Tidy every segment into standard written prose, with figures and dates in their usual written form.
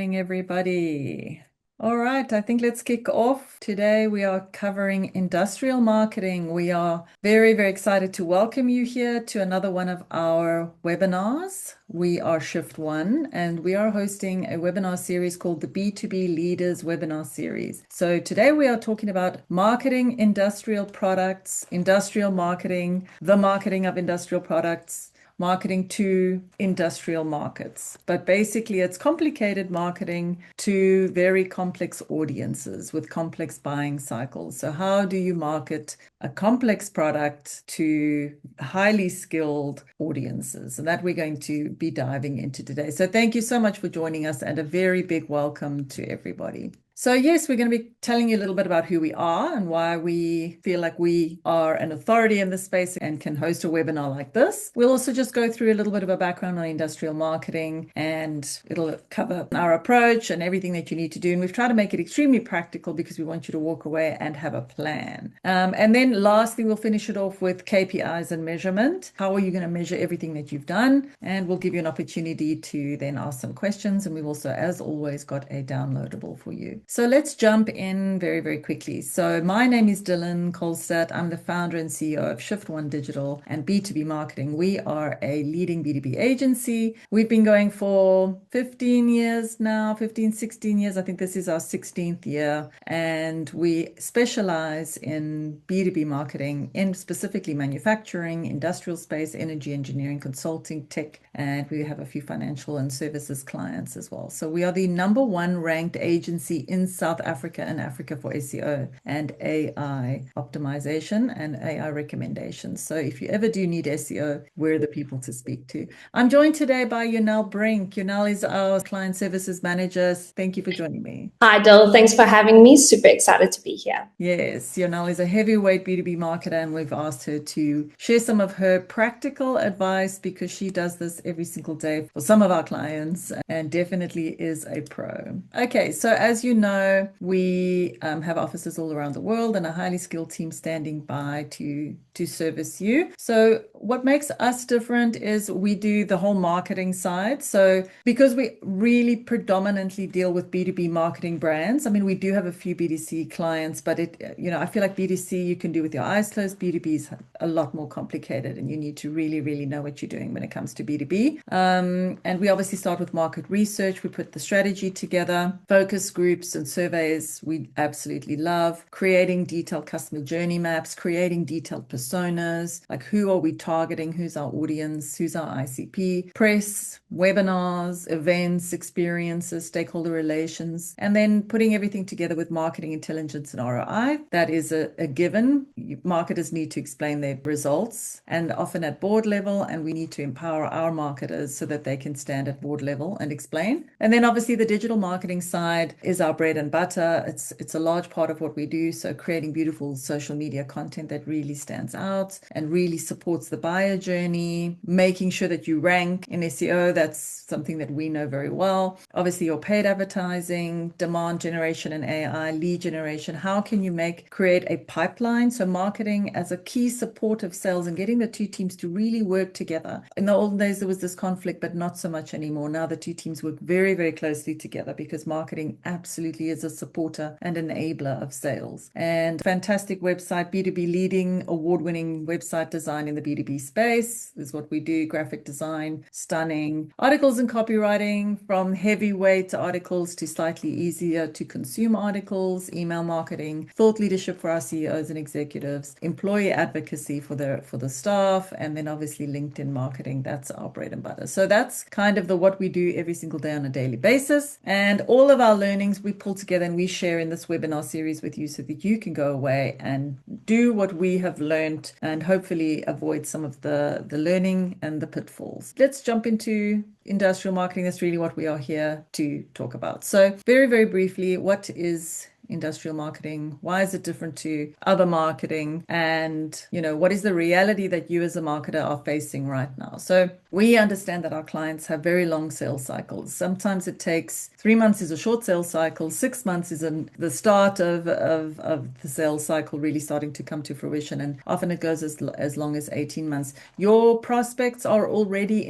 morning, everybody. All right, I think let's kick off. Today we are covering industrial marketing. We are very excited to welcome you here to another one of our webinars. We are Shift One, and we are hosting a webinar series called the B2B Leaders Webinar Series. So today we are talking about marketing industrial products, industrial marketing, the marketing of industrial products, marketing to industrial markets. But basically, it's complicated marketing to very complex audiences with complex buying cycles. So how do you market a complex product to highly skilled audiences? And that we're going to be diving into today. So thank you so much for joining us, and a very big welcome to everybody. So yes, we're going to be telling you a little bit about who we are and why we feel like we are an authority in this space and can host a webinar like this. We'll also just go through a little bit of a background on industrial marketing, and it'll cover our approach and everything that you need to do. And we've tried to make it extremely practical because we want you to walk away and have a plan. And then lastly, we'll finish it off with KPIs and measurement. How are you going to measure everything that you've done? And we'll give you an opportunity to then ask some questions. And we've also, as always, got a downloadable for you. So let's jump in very quickly. So my name is Dylan Kolstad. I'm the founder and CEO of Shift One Digital and B2B Marketing. We are a leading B2B agency. We've been going for 15 years now, 15, 16 years. I think this is our 16th year. And we specialize in B2B marketing in specifically manufacturing, industrial space, energy engineering, consulting, tech, and we have a few financial and services clients as well. So we are the #1 ranked agency in South Africa and Africa for SEO and AI optimization and AI recommendations. So if you ever do need SEO, we're the people to speak to. I'm joined today by Yonel Brink. Yonel is our client services manager. Thank you for joining me. Hi, Dill. Thanks for having me. Super excited to be here. Yes, Yonel is a heavyweight B2B marketer, and we've asked her to share some of her practical advice because she does this every single day for some of our clients and definitely is a pro. Okay, so as you know, we have offices all around the world and a highly skilled team standing by to service you. So what makes us different is we do the whole marketing side. So because we really predominantly deal with B2B marketing brands, I mean, we do have a few B2C clients, but I feel like B2C you can do with your eyes closed. B2B is a lot more complicated, and you need to really know what you're doing when it comes to B2B. And we obviously start with market research. We put the strategy together, focus groups and surveys we absolutely love, creating detailed customer journey maps, creating detailed personas, like who are we targeting, who's our audience, who's our ICP, press, webinars, events, experiences, stakeholder relations, and then putting everything together with marketing intelligence and ROI. That is a given. Marketers need to explain their results, and often at board level, and we need to empower our marketers so that they can stand at board level and explain. And then obviously the digital marketing side is our bread and butter. It's a large part of what we do. So creating beautiful social media content that really stands out and really supports the buyer journey, making sure that you rank in SEO. That's something that we know very well. Obviously your paid advertising, demand generation and AI, lead generation. How can you create a pipeline? So marketing as a key support of sales and getting the two teams to really work together. In the old days, there was this conflict, but not so much anymore. Now the two teams work very closely together because marketing absolutely is a supporter and enabler of sales. And fantastic website, B2B leading award-winning website design in the B2B space is what we do. Graphic design, stunning articles and copywriting, from heavyweight articles to slightly easier to consume articles, email marketing, thought leadership for our CEOs and executives, employee advocacy for the staff, and then obviously LinkedIn marketing. That's our bread and butter. So that's kind of what we do every single day on a daily basis. And all of our learnings we pull together and we share in this webinar series with you so that you can go away and do what we have learned and hopefully avoid some of the learning and the pitfalls. Let's jump into industrial marketing. That's really what we are here to talk about. So very briefly, what is industrial marketing? Why is it different to other marketing? And, what is the reality that you as a marketer are facing right now? So we understand that our clients have very long sales cycles. Sometimes it takes 3 months is a short sales cycle, 6 months is the start of the sales cycle really starting to come to fruition. And often it goes as long as 18 months. Your prospects are already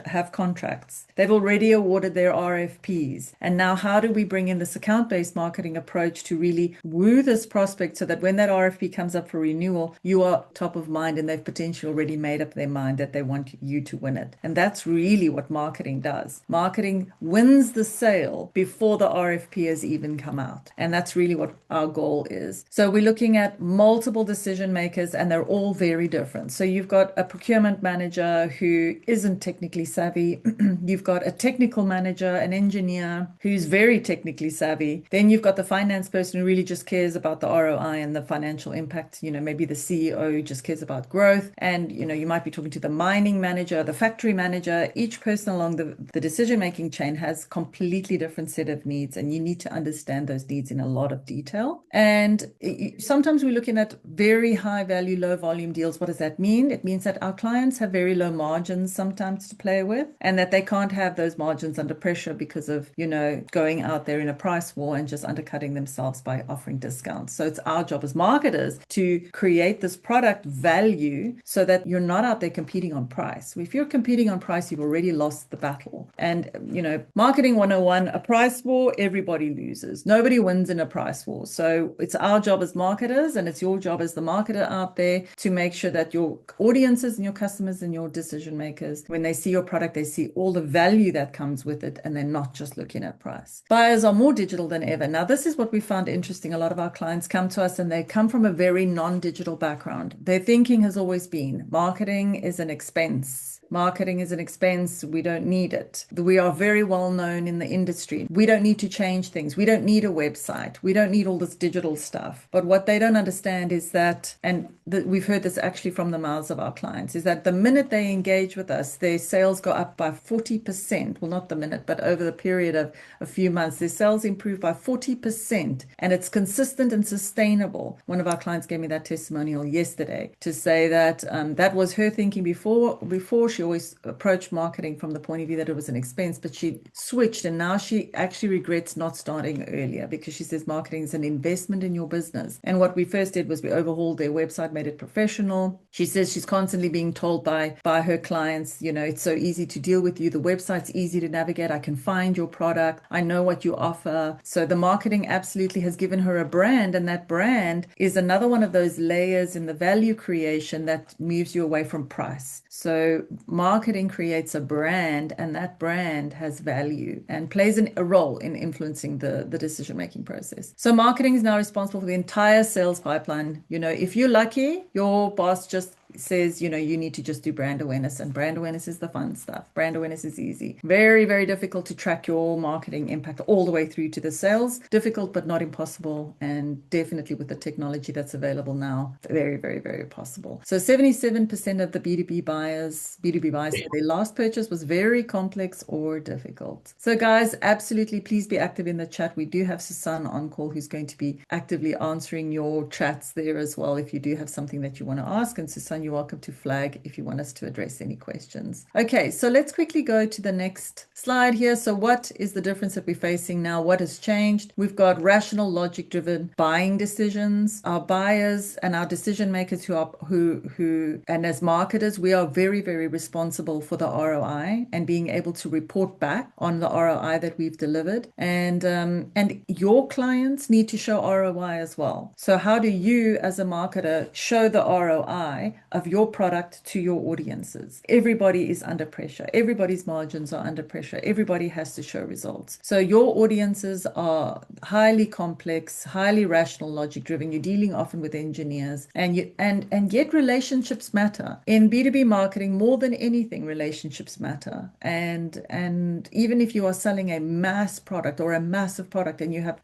have contracts. They've already awarded their RFPs. And now how do we bring in this account-based marketing approach to really woo this prospect so that when that RFP comes up for renewal, you are top of mind and they've potentially already made up their mind that they want you to win it. And that's really what marketing does. Marketing wins the sale before the RFP has even come out. And that's really what our goal is. So we're looking at multiple decision makers and they're all very different. So you've got a procurement manager who isn't technically savvy. You've got a technical manager, an engineer who's very technically savvy. Then you've got the finance person who really just cares about the ROI and the financial impact. Maybe the CEO who just cares about growth. And, you might be talking to the mining manager, the factory manager. Each person along the decision-making chain has completely different set of needs, and you need to understand those needs in a lot of detail. And sometimes we're looking at very high value, low volume deals. What does that mean? It means that our clients have very low margins sometimes to play with, and that they can't have those margins under pressure because of, going out there in a price war and just undercutting themselves by offering discounts. So it's our job as marketers to create this product value so that you're not out there competing on price. If you're competing on price, you've already lost the battle. And, marketing 101, a price war, everybody loses. Nobody wins in a price war. So it's our job as marketers, and it's your job as the marketer out there to make sure that your audiences and your customers and your decision makers, when they see your product, they see all the value that comes with it, and they're not just looking at price. Buyers are more digital than ever. Now, this is what we found interesting. A lot of our clients come to us and they come from a very non-digital background. Their thinking has always been marketing is an expense. Marketing is an expense. We don't need it. We are very well known in the industry. We don't need to change things. We don't need a website. We don't need all this digital stuff. But what they don't understand is that, and we've heard this actually from the mouths of our clients, is that the minute they engage with us, their sales go up by 40%. Well, not the minute, but over the period of a few months, their sales improve by 40%. And it's consistent and sustainable. One of our clients gave me that testimonial yesterday to say that that was her thinking before she always approached marketing from the point of view that it was an expense, but she switched and now she actually regrets not starting earlier because she says marketing is an investment in your business. And what we first did was we overhauled their website, made it professional. She says she's constantly being told by her clients, it's so easy to deal with you. The website's easy to navigate. I can find your product. I know what you offer. So the marketing absolutely has given her a brand, and that brand is another one of those layers in the value creation that moves you away from price. So marketing creates a brand, and that brand has value and plays a role in influencing the decision-making process. So marketing is now responsible for the entire sales pipeline. If you're lucky, your boss just says, you need to just do brand awareness, and brand awareness is the fun stuff. Brand awareness is easy. Very, very difficult to track your marketing impact all the way through to the sales. Difficult, but not impossible. And definitely with the technology that's available now, very, very, very possible. So 77% of the B2B buyers said their last purchase was very complex or difficult. So guys, absolutely, please be active in the chat. We do have Susanne on call who's going to be actively answering your chats there as well if you do have something that you want to ask. And Susanne, you're welcome to flag if you want us to address any questions. Okay, so let's quickly go to the next slide here. So what is the difference that we're facing now? What has changed? We've got rational, logic-driven buying decisions. Our buyers and our decision makers who and as marketers, we are very, very responsible for the ROI and being able to report back on the ROI that we've delivered. And your clients need to show ROI as well. So how do you as a marketer show the ROI of your product to your audiences? Everybody is under pressure. Everybody's margins are under pressure. Everybody has to show results. So your audiences are highly complex, highly rational, logic driven. You're dealing often with engineers, and yet relationships matter. In B2B marketing, more than anything, relationships matter. And even if you are selling a mass product or a massive product and you have,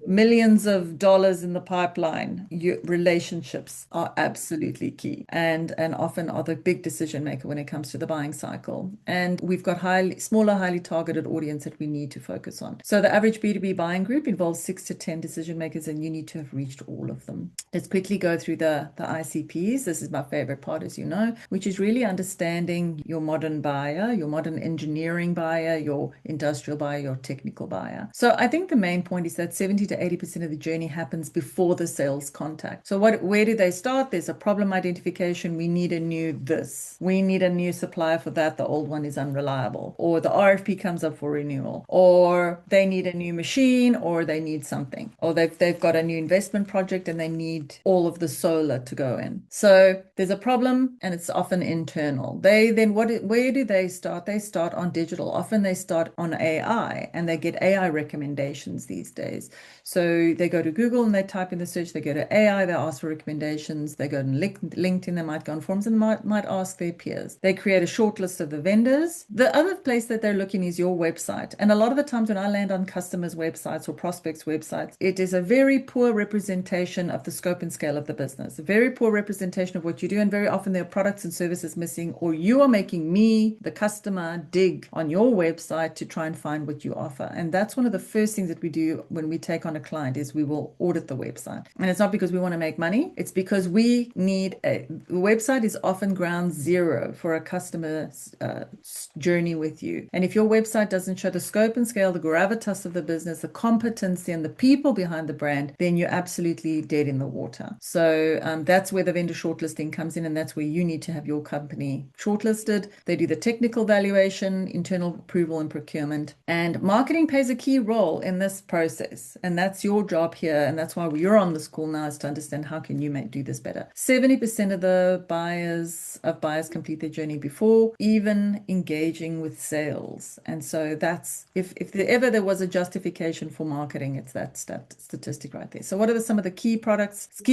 millions of dollars in the pipeline, your relationships are absolutely key. key and often are the big decision maker when it comes to the buying cycle. And we've got smaller, highly targeted audience that we need to focus on. So the average B2B buying group involves 6 to 10 decision makers, and you need to have reached all of them. Let's quickly go through the ICPs. This is my favorite part, as you know, which is really understanding your modern buyer, your modern engineering buyer, your industrial buyer, your technical buyer. So I think the main point is that 70 to 80% of the journey happens before the sales contact. So where do they start? There's a problem identification. We need a new this. We need a new supplier for that. The old one is unreliable. Or the RFP comes up for renewal. Or they need a new machine, or they need something. Or they've got a new investment project and they need all of the solar to go in. So there's a problem and it's often internal. Where do they start? They start on digital. Often they start on AI, and they get AI recommendations these days. So they go to Google and they type in the search, they go to AI, they ask for recommendations, they go to LinkedIn, they might go on forums and might ask their peers. They create a short list of the vendors. The other place that they're looking is your website. And a lot of the times when I land on customers' websites or prospects' websites, it is a very poor representation of the scope and scale of the business, a very poor representation of what you do. And very often there are products and services missing, or you are making me, the customer, dig on your website to try and find what you offer. And that's one of the first things that we do when we take on a client is we will audit the website. And it's not because we want to make money. It's because we need the website is often ground zero for a customer's journey with you. And if your website doesn't show the scope and scale, the gravitas of the business, the competency and the people behind the brand, then you're absolutely dead in the water. So that's where the vendor shortlisting comes in. And that's where you need to have your company shortlisted. They do the technical valuation, internal approval and procurement. And marketing plays a key role in this process. And that's your job here. And that's why you're on this call now, is to understand how can you do this better. 70% of the buyers complete their journey before even engaging with sales. And so that's, if ever there was a justification for marketing, it's that statistic right there. So what are some of the key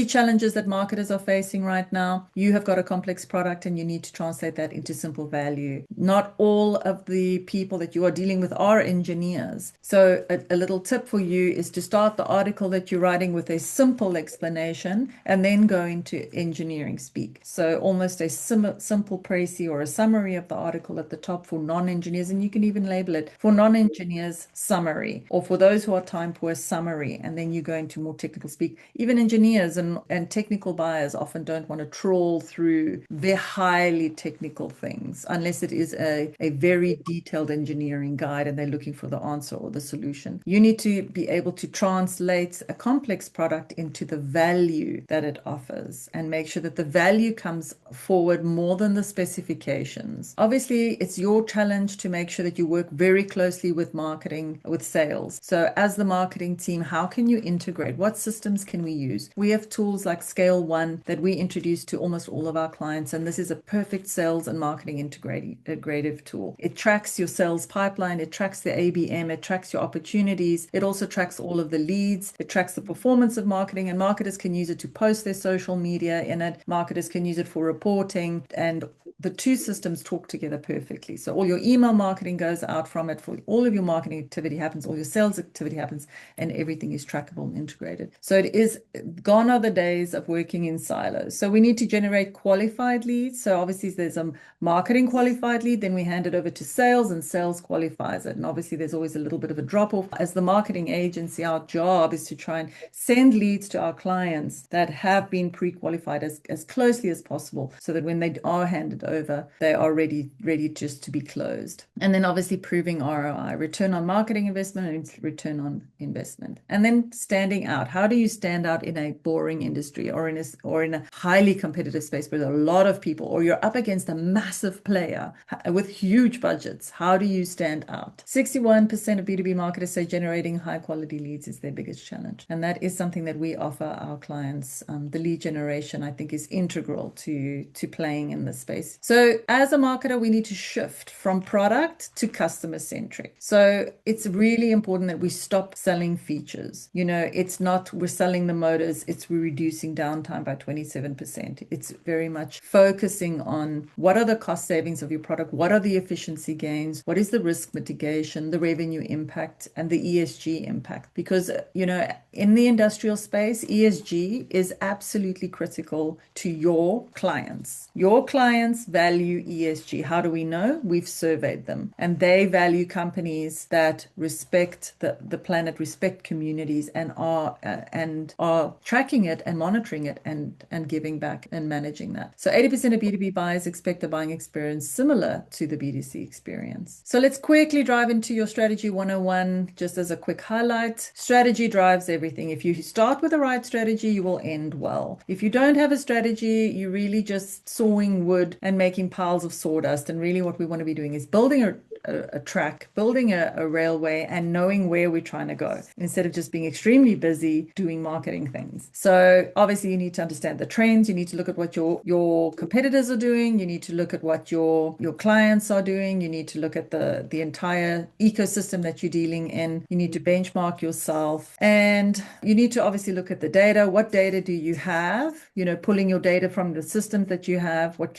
challenges that marketers are facing right now? You have got a complex product and you need to translate that into simple value. Not all of the people that you are dealing with are engineers. So a little tip for you is to start the article that you're writing with a simple explanation and then go into engineering speak. So almost a simple précis or a summary of the article at the top for non-engineers, and you can even label it for non-engineers summary, or for those who are time poor summary, and then you go into more technical speak. Even engineers and technical buyers often don't want to trawl through very highly technical things unless it is a very detailed engineering guide and they're looking for the answer or the solution. You need to be able to translate a complex product into the value that it offers and make sure that the value comes forward more than the specifications. Obviously, it's your challenge to make sure that you work very closely with marketing, with sales. So as the marketing team, how can you integrate? What systems can we use? We have tools like Scale One that we introduce to almost all of our clients, and this is a perfect sales and marketing integrative tool. It tracks your sales pipeline, it tracks the ABM, it tracks your opportunities, it also tracks all of the leads, it tracks the performance of marketing, and marketers can use it to post their social media in it. Marketers can use it for reporting, and the two systems talk together perfectly. So all your email marketing goes out from it, for all of your marketing activity happens, all your sales activity happens, and everything is trackable and integrated. So it is gone are the days of working in silos. So we need to generate qualified leads. So obviously there's a marketing qualified lead, then we hand it over to sales and sales qualifies it. And obviously there's always a little bit of a drop off. As the marketing agency, our job is to try and send leads to our clients that have been pre-qualified as closely as possible, so that when they are handed over, they are ready just to be closed. And then obviously proving ROI, return on marketing investment and return on investment. And then standing out. How do you stand out in a boring industry or in a highly competitive space where there are a lot of people, or you're up against a massive player with huge budgets? How do you stand out? 61% of B2B marketers say generating high quality leads is their biggest challenge. And that is something that we offer our clients. The lead generation, I think, is integral to playing in this space. So as a marketer, we need to shift from product to customer centric. So it's really important that we stop selling features. It's not we're selling the motors, it's we're reducing downtime by 27%. It's very much focusing on what are the cost savings of your product, what are the efficiency gains, what is the risk mitigation, the revenue impact, and the ESG impact. Because, in the industrial space, ESG is absolutely critical to to your clients. Your clients value ESG. How do we know? We've surveyed them, and they value companies that respect the planet, respect communities, and are tracking it and monitoring it and giving back and managing that. So 80% of B2B buyers expect a buying experience similar to the B2C experience. So let's quickly dive into your strategy 101, just as a quick highlight. Strategy drives everything. If you start with the right strategy, you will end well. If you don't have a strategy, you're really just sawing wood and making piles of sawdust. And really what we want to be doing is building a track, building a railway, and knowing where we're trying to go instead of just being extremely busy doing marketing things. So obviously you need to understand the trends. You need to look at what your competitors are doing. You need to look at what your clients are doing. You need to look at the entire ecosystem that you're dealing in. You need to benchmark yourself, and you need to obviously look at the data. What data do you have? Pulling your data from the systems that you have. What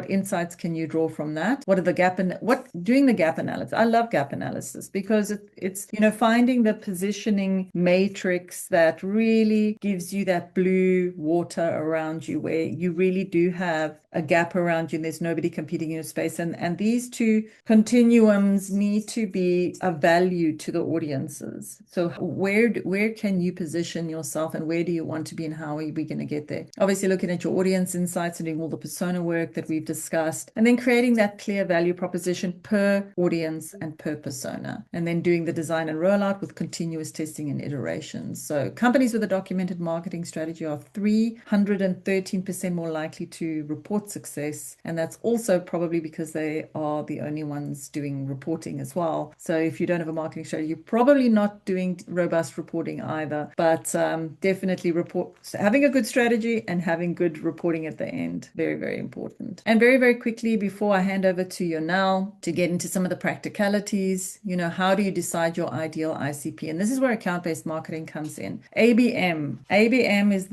insights can you draw from that? What are the doing the gap analysis? I love gap analysis because it's finding the positioning matrix that really gives you that blue water around you, where you really do have a gap around you and there's nobody competing in your space. And these two continuums need to be of value to the audiences. So where can you position yourself, and where do you want to be, and how are we going to get there? Obviously looking at your audience insights and doing all the persona work that we've discussed, and then creating that clear value proposition per audience and per persona, and then doing the design and rollout with continuous testing and iterations. So companies with a documented marketing strategy are 313% more likely to report success, and that's also probably because they are the only ones doing reporting as well. So if you don't have a marketing strategy, you're probably not doing robust reporting either, but definitely having a good strategy and having good reporting at the end, very, very important. And very, very quickly, before I hand over to Yonel to get into some of the practicalities, how do you decide your ideal ICP? And this is where account-based marketing comes in. ABM is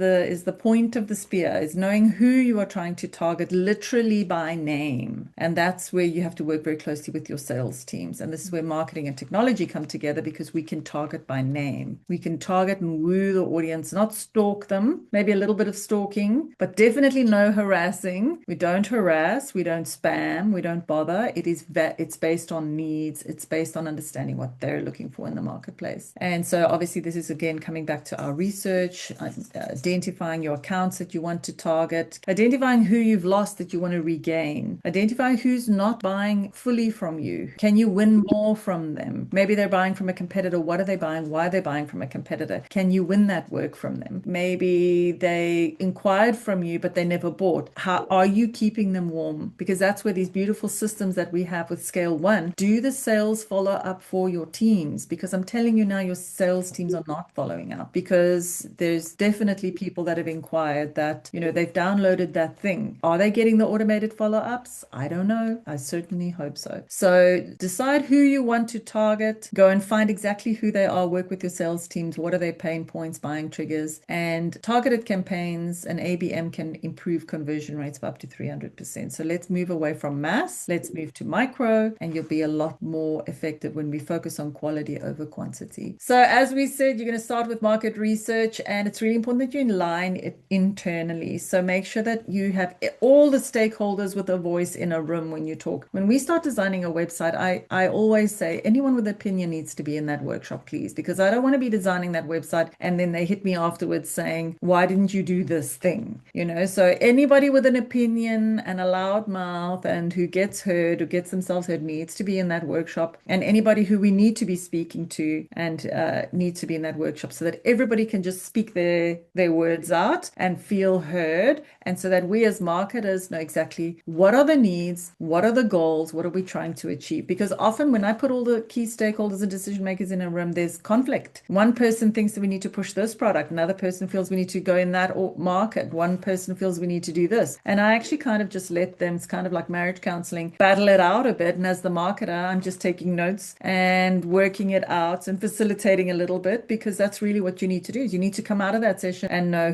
the point of the spear, is knowing who you are trying to target literally by name. And that's where you have to work very closely with your sales teams. And this is where marketing and technology come together, because we can target by name. We can target and woo the audience, not stalk them, maybe a little bit of stalking, but definitely no harassing. We don't harass, we don't spam, we don't bother. It's based on needs. It's based on understanding what they're looking for in the marketplace. And so obviously this is again coming back to our research, identifying your accounts that you want to target, identifying who you've lost that you want to regain, identifying who's not buying fully from you. Can you win more from them? Maybe they're buying from a competitor. What are they buying? Why are they buying from a competitor? Can you win that work from them? Maybe they inquired from you, but they never bought. How are you keeping them warm? Because that's where these beautiful systems that we have with Scale One do the sales follow up for your teams. Because I'm telling you now, your sales teams are not following up, because there's definitely people that have inquired that, they've downloaded that thing. Are they getting the automated follow-ups? I don't know. I certainly hope so. So decide who you want to target, go and find exactly who they are, work with your sales teams. What are their pain points, buying triggers, and targeted campaigns and ABM can improve conversion rates of up to 300%. So let's move away from mass. Let's move to micro, and you'll be a lot more effective when we focus on quality over quantity. So as we said, you're going to start with market research, and it's really important that you align it internally. So make sure that you have all the stakeholders with a voice in a room when you talk. When we start designing a website, I always say anyone with opinion needs to be in that workshop, please, because I don't want to be designing that website and then they hit me afterwards saying, why didn't you do this thing? So anybody with an opinion and a loud mouth and who gets heard, who gets themselves heard, needs to be in that workshop. And anybody who we need to be speaking to and needs to be in that workshop, so that everybody can just speak their words out and feel heard. And so that we as marketers know exactly what are the needs, what are the goals, what are we trying to achieve? Because often when I put all the key stakeholders and decision makers in a room, there's conflict. One person thinks that we need to push this product. Another person feels we need to go in that market. One person feels we need to do this. And I actually kind of just let them, it's kind of like marriage counseling, battle it out a bit. And as the marketer, I'm just taking notes and working it out and facilitating a little bit, because that's really what you need to do. Is you need to come out of that session and know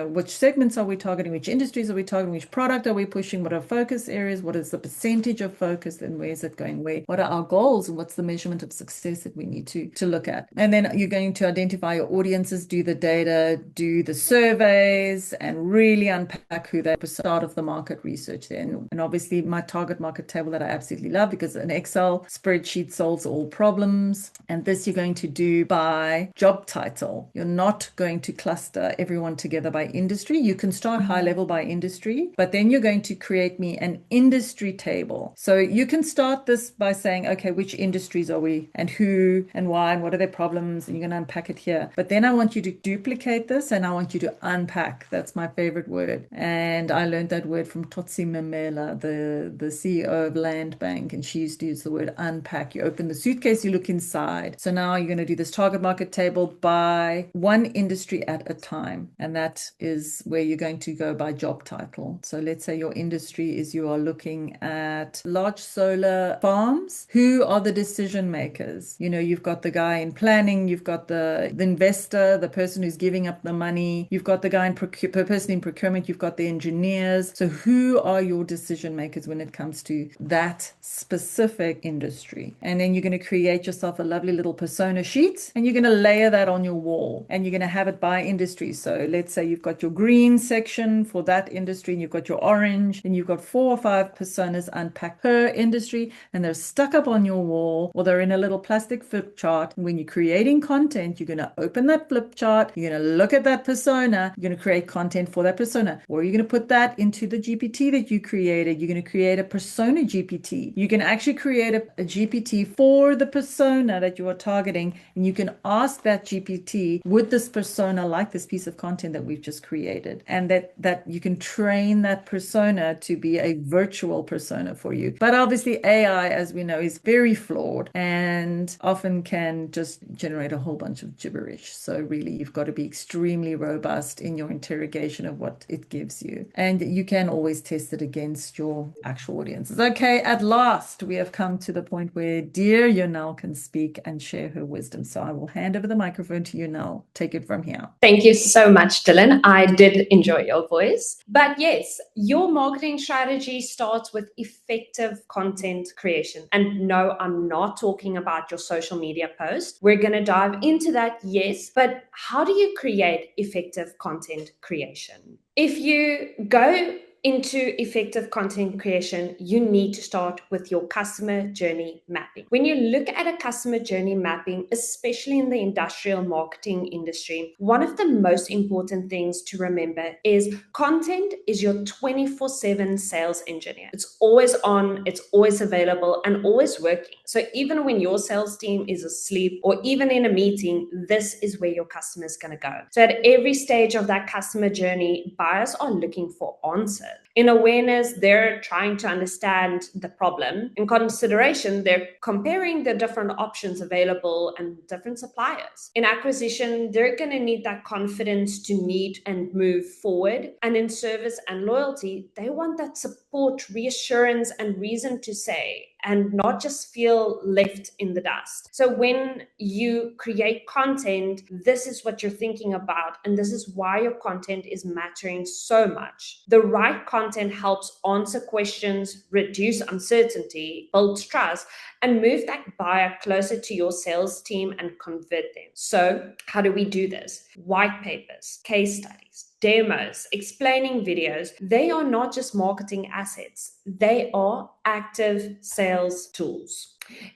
which segments are we targeting, which industries are we targeting, which product are we pushing, what are focus areas, what is the percentage of focus, and where is it going where, what are our goals, and what's the measurement of success that we need to look at. And then you're going to identify your audiences, do the data, do the surveys, and really unpack who they start of the market research then. And obviously my target market table that I absolutely love, because an Excel spreadsheet solves all problems. And this you're going to do by job title. You're not going to cluster everyone together by industry. You can start high level by industry, but then you're going to create me an industry table. So you can start this by saying, okay, which industries are we and who and why and what are their problems? And you're going to unpack it here. But then I want you to duplicate this and I want you to unpack. That's my favorite word. And I learned that word from Totsi Mamela, the CEO of Land Bank, and she used to use the word unpack. You open the suitcase, you look inside. So now you're going to do this target market table by one industry at a time. And that is where you're going to go by job title. So let's say your industry is you are looking at large solar farms. Who are the decision makers? You know, you've got the guy in planning, you've got the investor, the person who's giving up the money, you've got the guy in person in procurement, you've got the engineers. So who are your decision makers when it comes to that specific industry? And then you're going to create yourself a lovely little persona sheet and you're going to layer that on your wall and you're going to have it by industry. So let's say you've got your green section for that industry and you've got your orange and you've got 4 or 5 personas unpacked per industry and they're stuck up on your wall or they're in a little plastic flip chart. And when you're creating content, you're going to open that flip chart, you're going to look at that persona, you're going to create content for that persona, or you're going to put that into the GPT that you created. You're going to create a persona GPT. You can actually create a GPT for the persona that you are targeting, and you can ask that GPT, would this persona like this piece of content that we've just created? And that you can train that persona to be a virtual persona for you. But obviously AI, as we know, is very flawed and often can just generate a whole bunch of gibberish. So really, you've got to be extremely robust in your interrogation of what it gives you. And you can always test it against your actual audiences. Okay, at last, we have come to the point where dear Yonel can speak and share her wisdom. So I will hand over the microphone to Yonel. Take it from here. Thank you so much, Dylan. I did enjoy your voice. But yes, your marketing strategy starts with effective content creation. And no, I'm not talking about your social media post. We're going to dive into that, yes. But how do you create effective content creation? If you go into effective content creation, you need to start with your customer journey mapping. When you look at a customer journey mapping, especially in the industrial marketing industry, one of the most important things to remember is content is your 24/7 sales engineer. It's always on, it's always available, and always working. So even when your sales team is asleep or even in a meeting, this is where your customer is going to go. So at every stage of that customer journey, buyers are looking for answers. In awareness, they're trying to understand the problem. In consideration, they're comparing the different options available and different suppliers. In acquisition, they're going to need that confidence to meet and move forward. And in service and loyalty, they want that support, reassurance, and reason to say, and not just feel left in the dust. So when you create content, this is what you're thinking about, and this is why your content is mattering so much. The right content helps answer questions, reduce uncertainty, builds trust, and move that buyer closer to your sales team and convert them. So how do we do this? White papers, case studies, demos, explaining videos, they are not just marketing assets. They are active sales tools.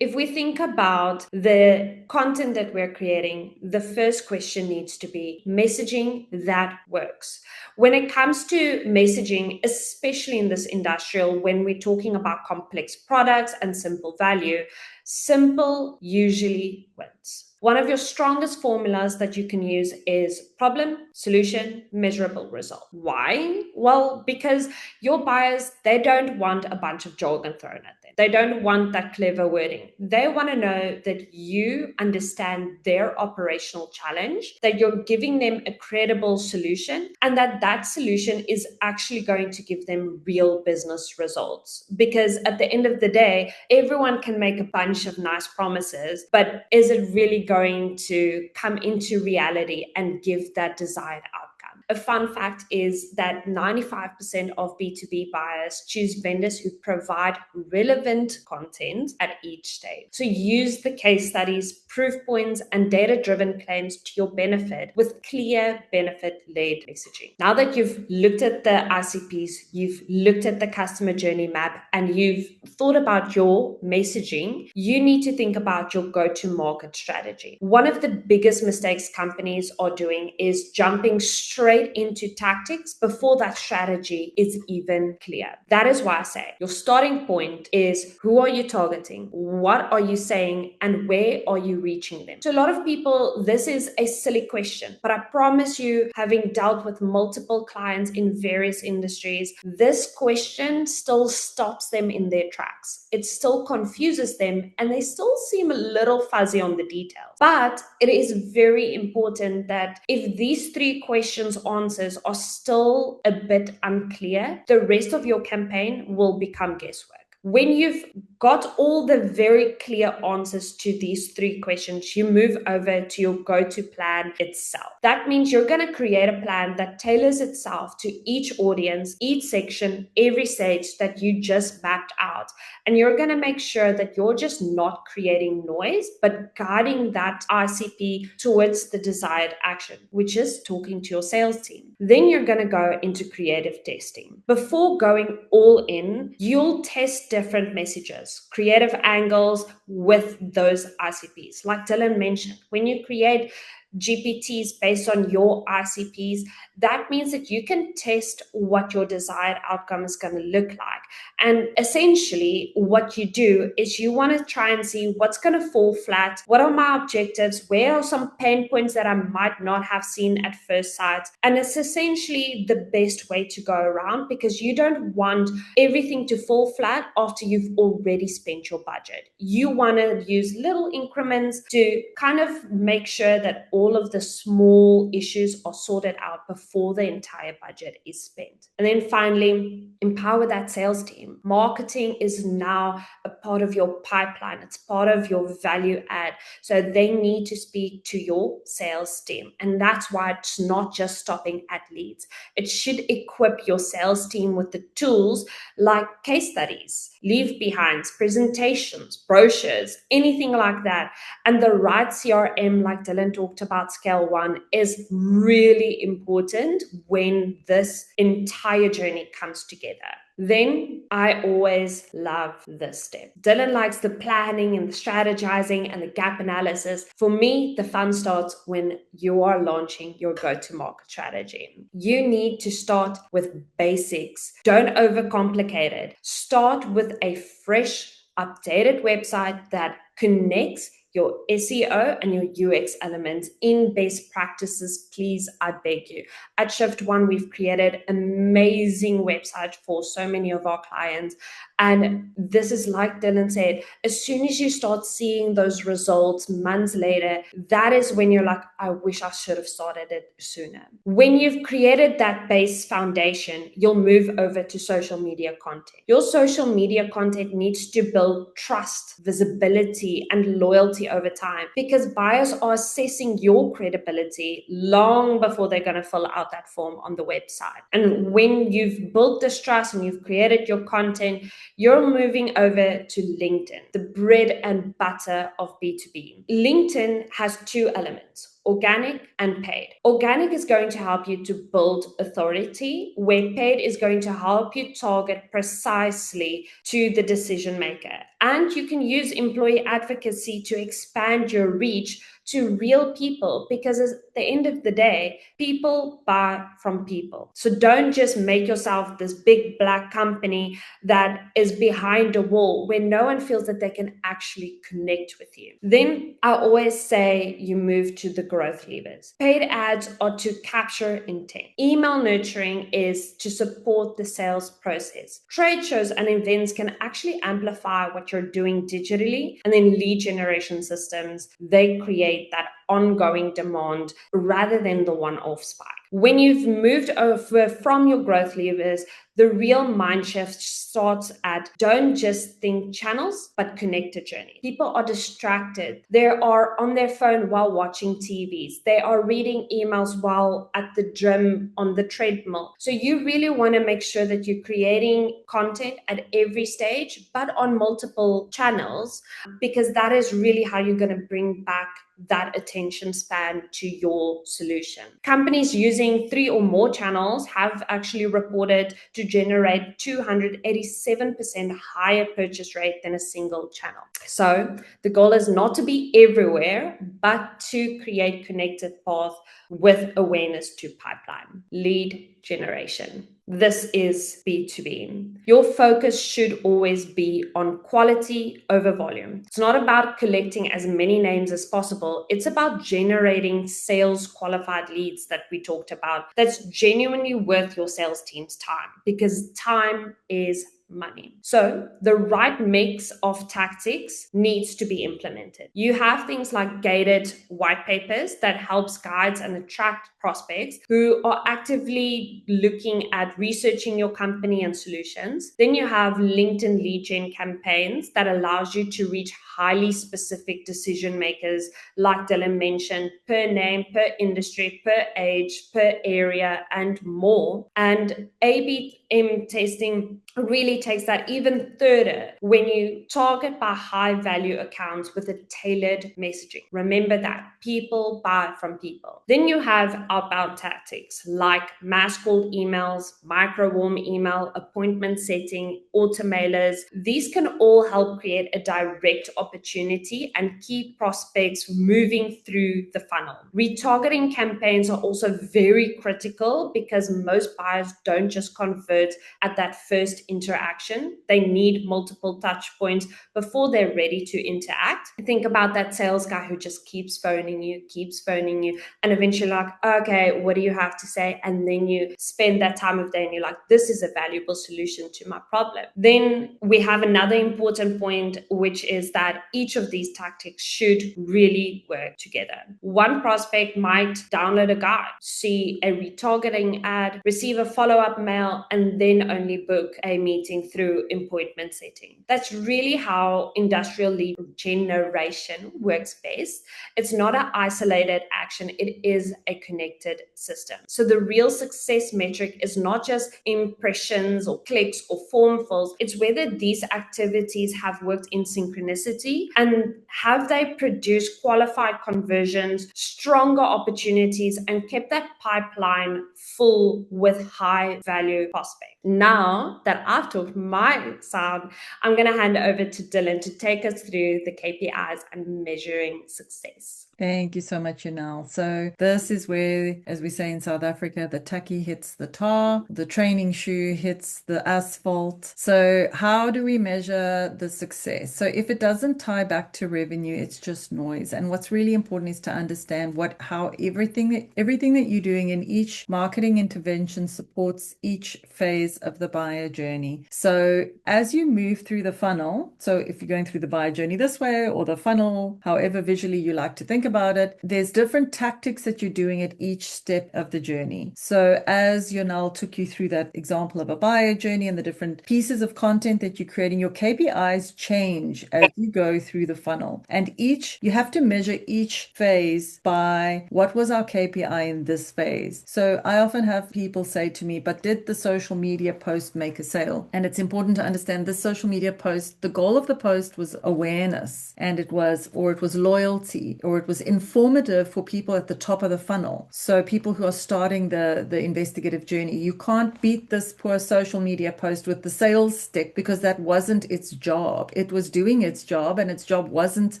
If we think about the content that we're creating, the first question needs to be messaging that works. When it comes to messaging, especially in this industrial, when we're talking about complex products and simple value, simple usually wins. One of your strongest formulas that you can use is problem, solution, measurable result. Why? Well, because your buyers, they don't want a bunch of jargon thrown at them. They don't want that clever wording. They want to know that you understand their operational challenge, that you're giving them a credible solution, and that solution is actually going to give them real business results. Because at the end of the day, everyone can make a bunch of nice promises, but is it really going to come into reality and give that desired outcome? A fun fact is that 95% of B2B buyers choose vendors who provide relevant content at each stage. So use the case studies, proof points, and data-driven claims to your benefit with clear benefit-led messaging. Now that you've looked at the ICPs, you've looked at the customer journey map, and you've thought about your messaging, you need to think about your go-to-market strategy. One of the biggest mistakes companies are doing is jumping straight into tactics before that strategy is even clear. That is why I say your starting point is, who are you targeting? What are you saying? And where are you reaching them? To a lot of people, this is a silly question, but I promise you, having dealt with multiple clients in various industries, this question still stops them in their tracks. It still confuses them and they still seem a little fuzzy on the details. But it is very important that if these three questions answers are still a bit unclear, the rest of your campaign will become guesswork. When you've got all the very clear answers to these three questions, you move over to your go-to plan itself. That means you're going to create a plan that tailors itself to each audience, each section, every stage that you just mapped out. And you're going to make sure that you're just not creating noise, but guiding that ICP towards the desired action, which is talking to your sales team. Then you're going to go into creative testing. Before going all in, you'll test different messages, creative angles with those ICPs. Like Dylan mentioned, when you create GPTs based on your ICPs, that means that you can test what your desired outcome is going to look like. And essentially, what you do is you want to try and see what's going to fall flat, what are my objectives, where are some pain points that I might not have seen at first sight. And it's essentially the best way to go around, because you don't want everything to fall flat after you've already spent your budget. You want to use little increments to kind of make sure that all of the small issues are sorted out before the entire budget is spent. And then finally, empower that sales team. Marketing is now a part of your pipeline. It's part of your value add. So they need to speak to your sales team. And that's why it's not just stopping at leads. It should equip your sales team with the tools like case studies, leave behinds, presentations, brochures, anything like that. And the right CRM, like Dylan talked about, Scale 1, is really important when this entire journey comes together. Then I always love this step. Dylan likes the planning and the strategizing and the gap analysis. For me, the fun starts when you are launching your go-to-market strategy. You need to start with basics. Don't overcomplicate it. Start with a fresh, updated website that connects your SEO and your UX elements in best practices, please, I beg you. At Shift One, we've created amazing websites for so many of our clients. And this is, like Dylan said, as soon as you start seeing those results months later, that is when you're like, I wish I should have started it sooner. When you've created that base foundation, you'll move over to social media content. Your social media content needs to build trust, visibility, and loyalty over time, because buyers are assessing your credibility long before they're going to fill out that form on the website. And when you've built this trust and you've created your content, you're moving over to LinkedIn, the bread and butter of B2B. LinkedIn has two elements: organic and paid. Organic is going to help you to build authority, where paid is going to help you target precisely to the decision maker. And you can use employee advocacy to expand your reach to real people, because at the end of the day, people buy from people. So don't just make yourself this big black company that is behind a wall where no one feels that they can actually connect with you. Then I always say you move to the growth levers. Paid ads are to capture intent. Email nurturing is to support the sales process. Trade shows and events can actually amplify what you're doing digitally. And then lead generation systems, they create that ongoing demand rather than the one-off spike. When you've moved over from your growth levers, the real mind shift starts at don't just think channels, but connected journey. People are distracted. They are on their phone while watching TVs. They are reading emails while at the gym on the treadmill. So you really want to make sure that you're creating content at every stage, but on multiple channels, because that is really how you're going to bring back that attention span to your solution. Companies using 3 or more channels have actually reported to generate 287% higher purchase rate than a single channel. So the goal is not to be everywhere, but to create connected path with awareness to pipeline. Lead generation. This is B2B. Your focus should always be on quality over volume. It's not about collecting as many names as possible. It's about generating sales qualified leads that we talked about. That's genuinely worth your sales team's time, because time is money. So the right mix of tactics needs to be implemented. You have things like gated white papers that helps guides and attract prospects who are actively looking at researching your company and solutions. Then you have LinkedIn lead gen campaigns that allows you to reach highly specific decision makers, like Dylan mentioned, per name, per industry, per age, per area, and more. And A/B testing really takes that even further when you target by high value accounts with a tailored messaging. Remember that people buy from people. Then you have outbound tactics like mass cold emails, micro warm email, appointment setting, automailers. These can all help create a direct opportunity and keep prospects moving through the funnel. Retargeting campaigns are also very critical because most buyers don't just convert at that first interaction. They need multiple touch points before they're ready to interact. Think about that sales guy who just keeps phoning you, and eventually like, okay, what do you have to say? And then you spend that time of day and you're like, this is a valuable solution to my problem. Then we have another important point, which is that each of these tactics should really work together. One prospect might download a guide, see a retargeting ad, receive a follow-up mail, and then only book a meeting through appointment setting. That's really how industrial lead generation works best. It's not an isolated action, it is a connected system. So the real success metric is not just impressions or clicks or form fills, it's whether these activities have worked in synchronicity and have they produced qualified conversions, stronger opportunities, and kept that pipeline full with high value prospects. Now that I've talked my side, I'm going to hand over to Dylan to take us through the KPIs and measuring success. Thank you so much, Yanal. So this is where, as we say in South Africa, the tucky hits the tar, the training shoe hits the asphalt. So how do we measure the success? So if it doesn't tie back to revenue, it's just noise. And what's really important is to understand how everything that you're doing in each marketing intervention supports each phase of the buyer journey. So as you move through the funnel, so if you're going through the buyer journey this way or the funnel, however visually you like to think about it, there's different tactics that you're doing at each step of the journey. So as Yonal took you through that example of a buyer journey and the different pieces of content that you're creating, your KPIs change as you go through the funnel. And you have to measure each phase by what was our KPI in this phase. So I often have people say to me, but did the social media post make a sale? And it's important to understand this social media post, the goal of the post was awareness, and it was loyalty, or it was informative for people at the top of the funnel. So people who are starting the investigative journey, you can't beat this poor social media post with the sales stick because that wasn't its job. It was doing its job, and its job wasn't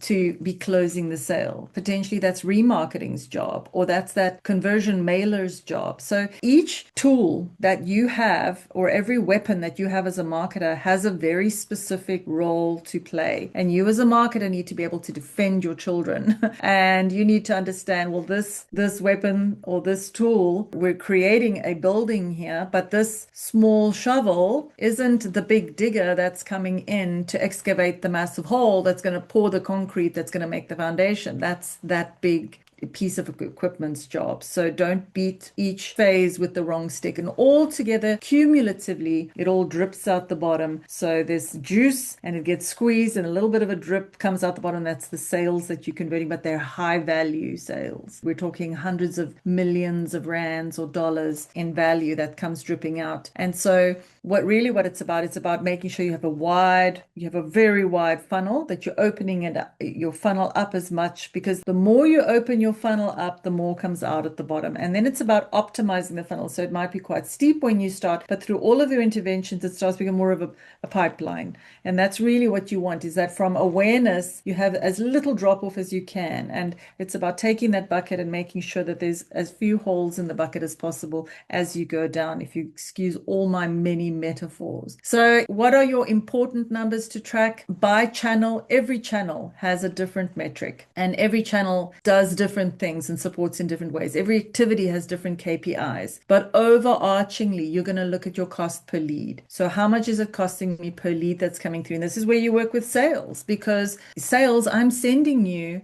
to be closing the sale. Potentially that's remarketing's job, or that's that conversion mailer's job. So each tool that you have, or every weapon that you have as a marketer, has a very specific role to play. And you as a marketer need to be able to defend your children And you need to understand, well, this weapon or this tool, we're creating a building here, but this small shovel isn't the big digger that's coming in to excavate the massive hole that's going to pour the concrete that's going to make the foundation. That's that big piece of equipment's job. So don't beat each phase with the wrong stick. And all together, cumulatively, it all drips out the bottom. So there's juice and it gets squeezed and a little bit of a drip comes out the bottom. That's the sales that you're converting, but they're high value sales. We're talking hundreds of millions of rands or dollars in value that comes dripping out. And so what it's about making sure you have a very wide funnel, that you're opening your funnel up as much, because the more you open your funnel up, the more comes out at the bottom. And then it's about optimizing the funnel. So it might be quite steep when you start, but through all of your interventions, it starts becoming more of a pipeline. And that's really what you want, is that from awareness, you have as little drop off as you can. And it's about taking that bucket and making sure that there's as few holes in the bucket as possible as you go down, if you excuse all my many metaphors. So what are your important numbers to track? By channel, every channel has a different metric, and every channel does different things and supports in different ways. Every activity has different KPIs, but overarchingly, you're going to look at your cost per lead. So how much is it costing me per lead that's coming through? And this is where you work with sales, because sales, I'm sending you,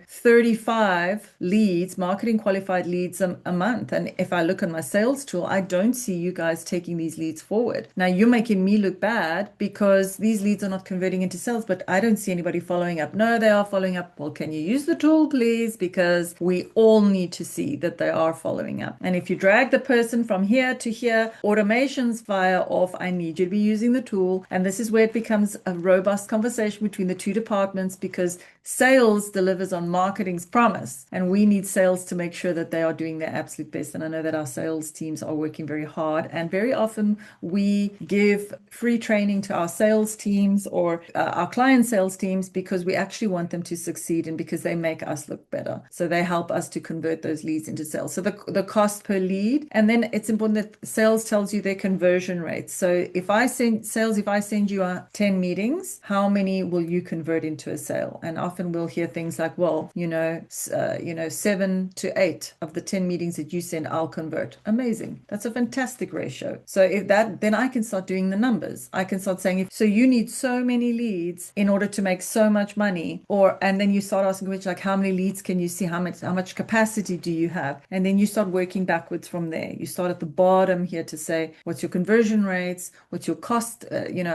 35 leads, marketing qualified leads a month. And if I look on my sales tool, I don't see you guys taking these leads forward. Now you're making me look bad because these leads are not converting into sales, but I don't see anybody following up. No, they are following up. Well, can you use the tool, please? Because we all need to see that they are following up. And if you drag the person from here to here, automations fire off. I need you to be using the tool. And this is where it becomes a robust conversation between the two departments, because sales delivers on marketing's promise, and we need sales to make sure that they are doing their absolute best. And I know that our sales teams are working very hard, and very often we give free training to our sales teams or our client sales teams, because we actually want them to succeed and because they make us look better. So they help us to convert those leads into sales. So the cost per lead, and then it's important that sales tells you their conversion rates. So if I send you 10 meetings, how many will you convert into a sale? And often we'll hear things like, well, 7 to 8 of the 10 meetings that you send, I'll convert. Amazing. That's a fantastic ratio. So if that, then I can start doing the numbers. I can start saying, so you need so many leads in order to make so much money, and then you start asking questions like, how many leads can you see? How much capacity do you have? And then you start working backwards from there. You start at the bottom here to say, what's your conversion rates? What's your cost?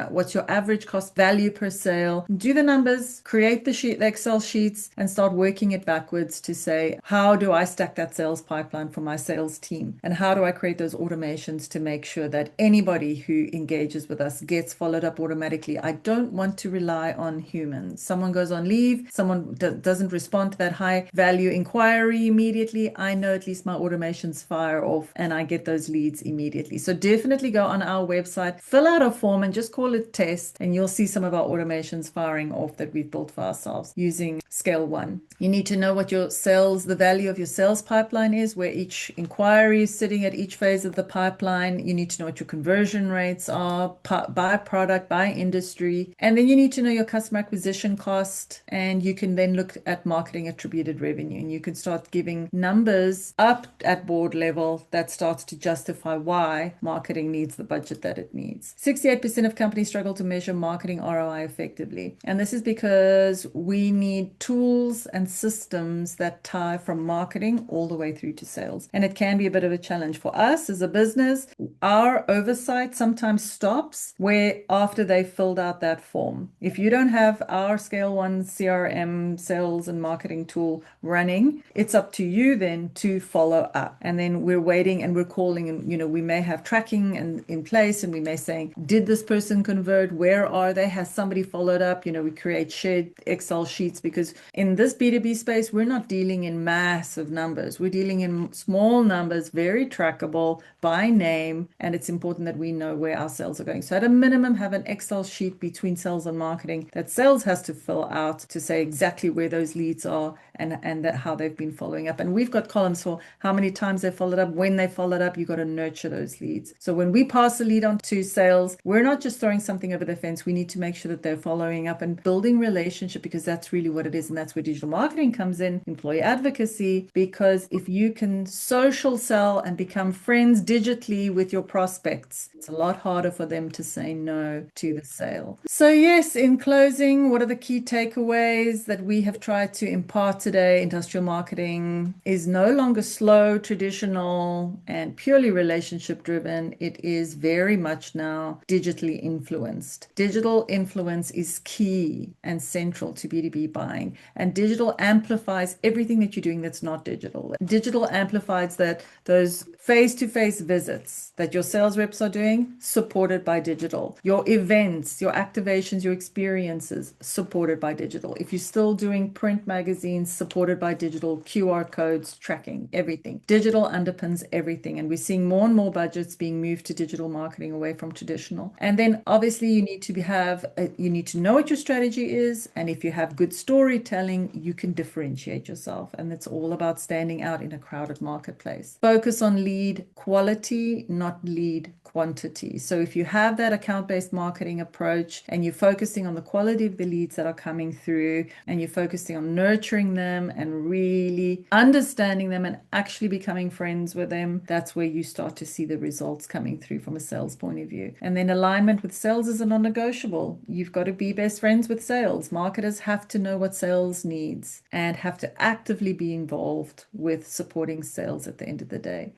What's your average cost value per sale? Do the numbers, create the Excel sheets, and start working it backwards to say, how do I stack that sales pipeline for my sales team? And how do I create those automations to make sure that anybody who engages with us gets followed up automatically? I don't want to rely on humans. Someone goes on leave, someone doesn't respond to that high value inquiry immediately. I know at least my automations fire off and I get those leads immediately. So definitely go on our website, fill out a form and just call it test, and you'll see some of our automations firing off that we've built for ourselves using Scale 1. You need to know what the value of your sales pipeline is, where each inquiry is sitting at each phase of the pipeline. You need to know what your conversion rates are by product, by industry. And then you need to know your customer acquisition cost. And you can then look at marketing attributed revenue. And you can start giving numbers up at board level that starts to justify why marketing needs the budget that it needs. 68% of companies struggle to measure marketing ROI effectively. And this is because we need tools and systems that tie from marketing all the way through to sales. And it can be a bit of a challenge for us as a business. Our oversight sometimes stops where after they filled out that form. If you don't have our Scale 1 CRM sales and marketing tool running, it's up to you then to follow up. And then we're waiting and we're calling, and we may have tracking in place, and we may say, did this person convert? Where are they? Has somebody followed up? We create shared Excel sheets, because in this B2B space, we're not dealing in massive numbers. We're dealing in small numbers, very trackable by name, and it's important that we know where our sales are going. So at a minimum, have an Excel sheet between sales and marketing that sales has to fill out to say exactly where those leads are, and how they've been following up. And we've got columns for how many times they followed up, when they followed up. You've got to nurture those leads. So when we pass a lead on to sales, we're not just throwing something over the fence. We need to make sure that they're following up and building relationship, because that's really what it is. And that's where digital marketing comes in, employee advocacy, because if you can social sell and become friends digitally with your prospects, it's a lot harder for them to say no to the sale. So yes, in closing, what are the key takeaways that we have tried to impart today? Industrial marketing is no longer slow, traditional, and purely relationship driven. It is very much now digitally influenced. Digital influence is key and central to B2B buying, and digital amplifies everything that you're doing that's not digital. Digital amplifies those face-to-face visits that your sales reps are doing, supported by digital. Your events, your activations, your experiences, supported by digital. If you're still doing print magazines, supported by digital, QR codes, tracking, everything. Digital underpins everything. And we're seeing more and more budgets being moved to digital marketing away from traditional. And then obviously you need to know what your strategy is. And if you have good storytelling, you can differentiate yourself. And it's all about standing out in a crowded marketplace. Focus on lead quality, not lead quantity. So if you have that account-based marketing approach and you're focusing on the quality of the leads that are coming through, and you're focusing on nurturing them and really understanding them and actually becoming friends with them, that's where you start to see the results coming through from a sales point of view. And then alignment with sales is a non-negotiable. You've got to be best friends with sales. Marketers have to know what sales needs and have to actively be involved with supporting sales at the end of the day.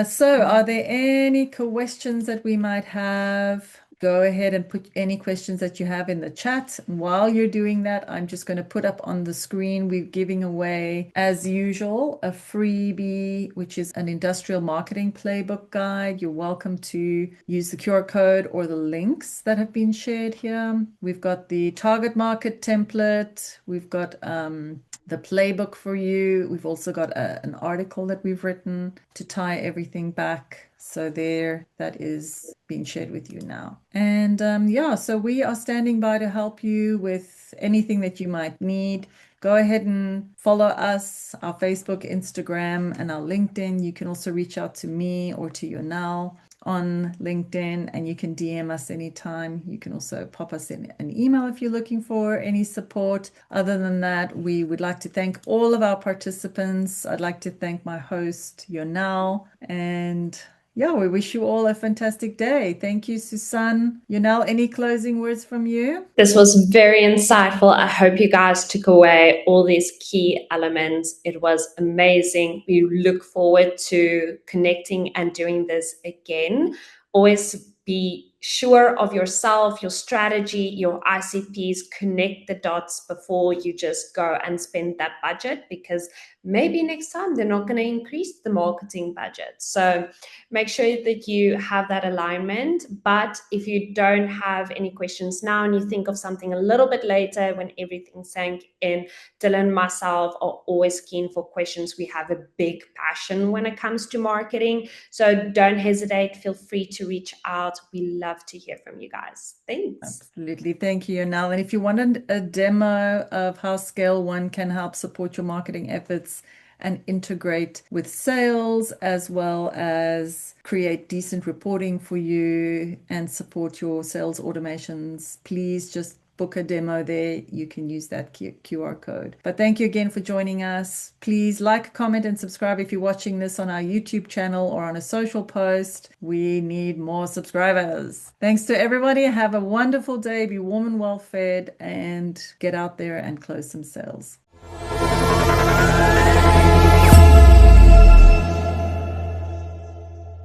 So are there any questions that we might have? Go ahead and put any questions that you have in the chat. While you're doing that, I'm just going to put up on the screen, we're giving away, as usual, a freebie, which is an industrial marketing playbook guide. You're welcome to use the QR code or the links that have been shared here. We've got the target market template. We've got the playbook for you. We've also got an article that we've written to tie everything back. So there, that is being shared with you now. And yeah, so we are standing by to help you with anything that you might need. Go ahead and follow us, our Facebook, Instagram, and our LinkedIn. You can also reach out to me or to Yonel on LinkedIn, and you can DM us anytime. You can also pop us in an email if you're looking for any support. Other than that, we would like to thank all of our participants. I'd like to thank my host, Yonel, and yeah, we wish you all a fantastic day. Thank you, Susanne. Yonel, any closing words from you? This was very insightful. I hope you guys took away all these key elements. It was amazing. We look forward to connecting and doing this again. Always be sure of yourself, your strategy, your ICPs. Connect the dots before you just go and spend that budget, because maybe next time they're not going to increase the marketing budget. So make sure that you have that alignment. But if you don't have any questions now and you think of something a little bit later when everything's sank in, Dylan and myself are always keen for questions. We have a big passion when it comes to marketing. So don't hesitate. Feel free to reach out. We love to hear from you guys. Thanks. Absolutely. Thank you, Yonel. And if you wanted a demo of how Scale One can help support your marketing efforts and integrate with sales, as well as create decent reporting for you and support your sales automations, please just book a demo there. You can use that QR code. But thank you again for joining us. Please like, comment, and subscribe if you're watching this on our YouTube channel or on a social post. We need more subscribers. Thanks to everybody. Have a wonderful day. Be warm and well fed, and get out there and close some sales.